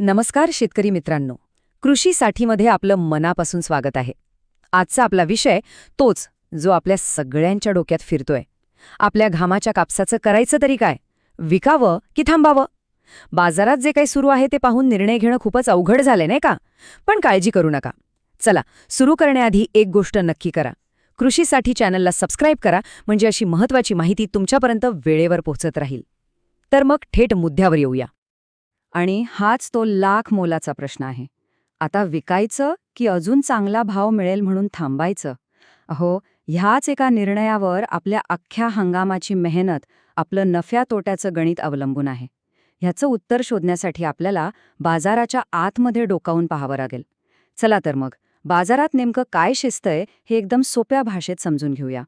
नमस्कार शेतकरी मित्रांनो, कृषी साठीमध्ये आपलं मनापासून स्वागत आहे. आजचा आपला विषय तोच जो आपल्या सगळ्यांच्या डोक्यात फिरतोय. आपल्या घामाच्या कापसाचं करायचं तरी काय? विकावं की थांबावं? बाजारात जे काही सुरू आहे ते पाहून निर्णय घेणं खूपच अवघड झालंय नाही का? पण काळजी करू नका. चला, सुरू करण्याआधी एक गोष्ट नक्की करा. कृषीसाठी चॅनलला सबस्क्राईब करा, म्हणजे अशी महत्त्वाची माहिती तुमच्यापर्यंत वेळेवर पोहोचत राहील. तर मग थेट मुद्द्यावर येऊया. आणि हाच तो लाख मोलाचा प्रश्न आहे. आता विकायचं की अजून चांगला भाव मिळेल म्हणून थांबायचं? अहो, ह्याच एका निर्णयावर आपल्या अख्ख्या हंगामाची मेहनत, आपलं नफ्या तोट्याचं गणित अवलंबून आहे. ह्याचं उत्तर शोधण्यासाठी आपल्याला बाजाराच्या आतमध्ये डोकावून पाहावं लागेल. चला तर मग, बाजारात नेमकं काय शिजतंय हे एकदम सोप्या भाषेत समजून घेऊया.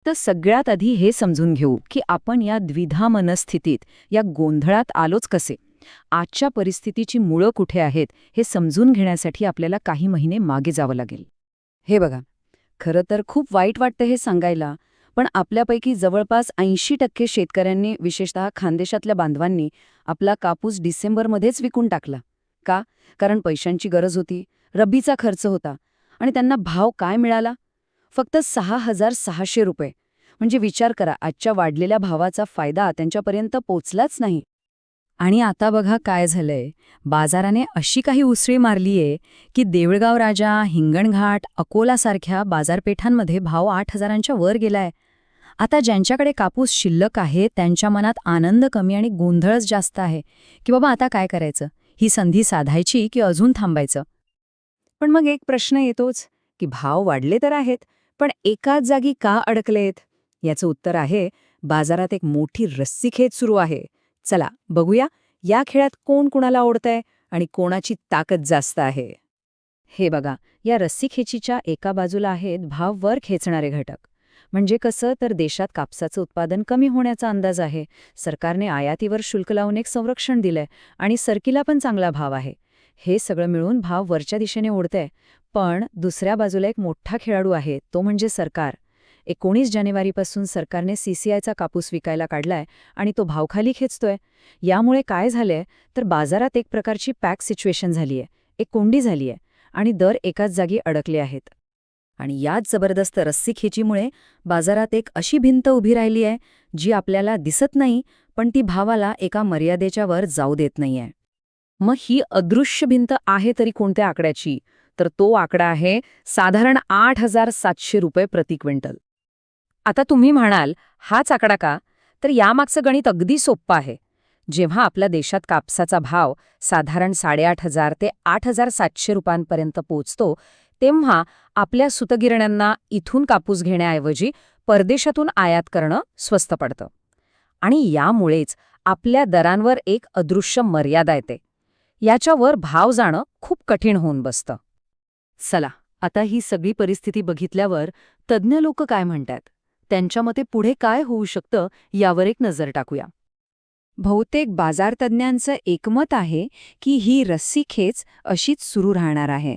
तर सगळ्यात आधी हे समजून घेऊ की आपण या द्विधा मनस्थितीत, या गोंधळात आलोच कसे. आजच्या परिस्थितीची मुळं कुठे आहेत हे समजून घेण्यासाठी आपल्याला काही महिने मागे जावं लागेल. हे बघा, खरं तर खूप वाईट वाटतं हे सांगायला, पण आपल्यापैकी जवळपास 80% शेतकऱ्यांनी, विशेषतः खानदेशातल्या बांधवांनी, आपला कापूस डिसेंबरमध्येच विकून टाकला. का? कारण पैशांची गरज होती, रब्बीचा खर्च होता, आणि त्यांना भाव काय मिळाला? फक्त 6,600 रुपये. म्हणजे विचार करा, आजच्या वाढलेल्या भावाचा फायदा त्यांच्यापर्यंत पोचलाच नाही. आणि आता बघा काय झालंय. बाजाराने अशी काही उसळी मारलीये की देऊळगाव राजा, हिंगणघाट, अकोलासारख्या बाजारपेठांमध्ये भाव 8,000च्या वर गेलाय. आता ज्यांच्याकडे कापूस शिल्लक आहे त्यांच्या मनात आनंद कमी आणि गोंधळच जास्त आहे की बाबा आता काय करायचं, ही संधी साधायची की अजून थांबायचं. पण मग एक प्रश्न येतोच की भाव वाढले तर आहेत, पण एकाच जागी का अडकलेत? याचं उत्तर आहे, बाजारात एक मोठी रस्सीखेच सुरू आहे. चला बघूया, या खेळात कोण कुणाला ओढतंय आणि कोणाची ताकद जास्त आहे. हे बघा, या रस्सीखेचीच्या एका बाजूला आहेत भाव वर खेचणारे घटक. म्हणजे कसं, तर देशात कापसाचं उत्पादन कमी होण्याचा अंदाज आहे. सरकारने आयातीवर शुल्क लावून एक संरक्षण दिलंय आणि सरकीला पण चांगला भाव आहे. हे सगळं मिळून भाव वरच्या दिशेने ओढतंय. पण दुसऱ्या बाजूला एक मोठा खेळाडू आहे, तो म्हणजे सरकार. 19 जानेवारीपासून सरकारने CCIचा कापूस विकायला काढलाय आणि तो भाव खाली खेचतोय. यामुळे काय झालंय, तर बाजारात एक प्रकारची पॅक सिच्युएशन झालीय, एक कोंडी झालीय आणि दर एकाच जागी अडकले आहेत. आणि याच जबरदस्त रस्सीखेचीमुळे बाजारात एक अशी भिंत उभी राहिली आहे जी आपल्याला दिसत नाही, पण ती भावाला एका मर्यादेच्या वर जाऊ देत नाहीये. मग ही अदृश्य भिंत आहे तरी कोणत्या आकड्याची? तर तो आकडा आहे साधारण 8,700 रुपये प्रति क्विंटल. आता तुम्ही म्हणाल, हाच आकडा का? तर यामागचं गणित अगदी सोप्पं आहे. जेव्हा आपल्या देशात कापसाचा भाव साधारण 8,500 ते 8,700 रुपयांपर्यंत पोचतो, तेव्हा आपल्या सुतगिरण्यांना इथून कापूस घेण्याऐवजी परदेशातून आयात करणं स्वस्त पडतं. आणि यामुळेच आपल्या दरांवर एक अदृश्य मर्यादा येते. याच्यावर भाव जाणं खूप कठीण होऊन बसतं. चला, आता ही सगळी परिस्थिती बघितल्यावर तज्ज्ञ लोक काय म्हणतात, त्यांच्या मते पुढे काय होऊ शकतं यावर एक नजर टाकूया. बहुतेक बाजारतज्ञांचं एकमत आहे की ही रस्सीखेच अशीच सुरू राहणार आहे.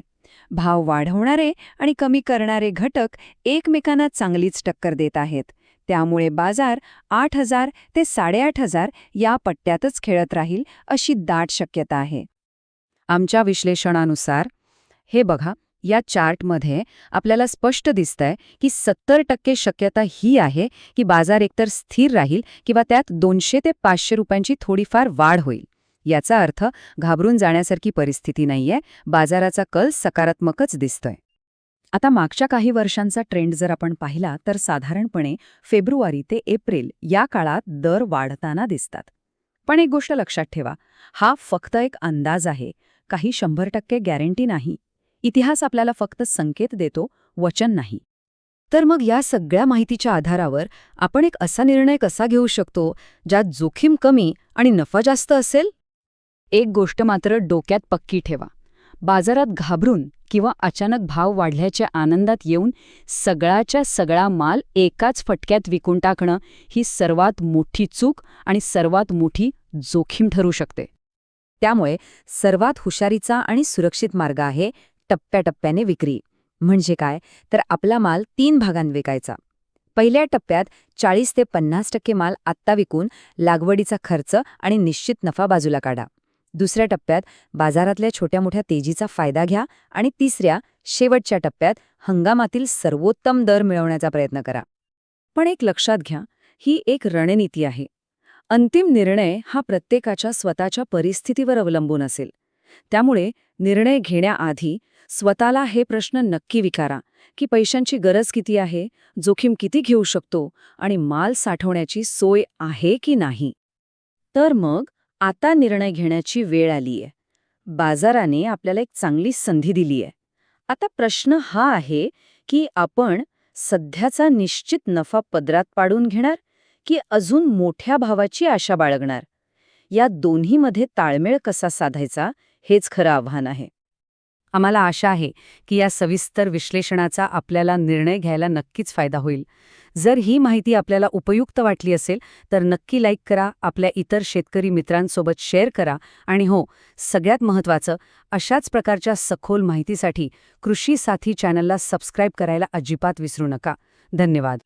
भाव वाढवणारे आणि कमी करणारे घटक एकमेकांना चांगलीच टक्कर देत आहेत. त्यामुळे बाजार 8,000 ते 8,500 या पट्ट्यातच खेळत राहील अशी दाट शक्यता आहे. आमच्या विश्लेषणानुसार हे बघा, या चार्टमध्ये आपल्याला स्पष्ट दिसतंय की 70% शक्यता ही आहे की बाजार एकतर स्थिर राहील किंवा त्यात 200 ते 500 रुपयांची थोडीफार वाढ होईल. याचा अर्थ घाबरून जाण्यासारखी परिस्थिती नाहीये, बाजाराचा कल सकारात्मकच दिसतोय. आता मागच्या काही वर्षांचा ट्रेंड जर आपण पाहिला तर साधारणपणे फेब्रुवारी ते एप्रिल या काळात दर वाढताना दिसतात. पण एक गोष्ट लक्षात ठेवा, हा फक्त एक अंदाज आहे, काही 100% गॅरंटी नाही. इतिहास आपल्याला फक्त संकेत देतो, वचन नाही. तर मग या सगळ्या माहितीच्या आधारावर आपण एक असा निर्णय कसा घेऊ शकतो ज्यात जोखीम कमी आणि नफा जास्त असेल? एक गोष्ट मात्र डोक्यात पक्की ठेवा, बाजारात घाबरून किंवा अचानक भाव वाढल्याच्या आनंदात येऊन सगळाच्या सगळा माल एकाच फटक्यात विकून टाकणं ही सर्वात मोठी चूक आणि सर्वात मोठी जोखीम ठरू शकते. त्यामुळे सर्वात हुशारीचा आणि सुरक्षित मार्ग आहे टप्प्याटप्प्याने विक्री. म्हणजे काय, तर आपला माल 3 भागांत विकायचा. पहिल्या टप्प्यात 40 ते 50% माल आत्ता विकून लागवडीचा खर्च आणि निश्चित नफा बाजूला काढा. दुसऱ्या टप्प्यात बाजारातल्या छोट्या मोठ्या तेजीचा फायदा घ्या आणि तिसऱ्या, शेवटच्या टप्प्यात हंगामातील सर्वोत्तम दर मिळवण्याचा प्रयत्न करा. पण एक लक्षात घ्या, ही एक रणनीती आहे. अंतिम निर्णय हा प्रत्येकाच्या स्वतःच्या परिस्थितीवर अवलंबून असेल. त्यामुळे निर्णय घेण्याआधी स्वतःला हे प्रश्न नक्की विचारा की पैशांची गरज किती आहे, जोखीम किती घेऊ शकतो आणि माल साठवण्याची सोय आहे की नाही. तर मग आता निर्णय घेण्याची वेळ आलीय. बाजाराने आपल्याला एक चांगली संधी दिलीय. आता प्रश्न हा आहे की आपण सध्याचा निश्चित नफा पदरात पाडून घेणार की अजून मोठ्या भावाची आशा बाळगणार. या दोन्हीमध्ये ताळमेळ कसा साधायचा हेच खरं आव्हान आहे. आम्हाला आशा आहे की या सविस्तर विश्लेषणाचा आपल्याला निर्णय घ्यायला नक्कीच फायदा होईल. जर ही माहिती आपल्याला उपयुक्त वाटली असेल तर नक्की लाईक करा, आपल्या इतर शेतकरी मित्रांसोबत शेअर करा आणि हो, सगळ्यात महत्त्वाचं, अशाच प्रकारच्या सखोल माहितीसाठी कृषी साथी चॅनलला सबस्क्राईब करायला अजिबात विसरू नका. धन्यवाद.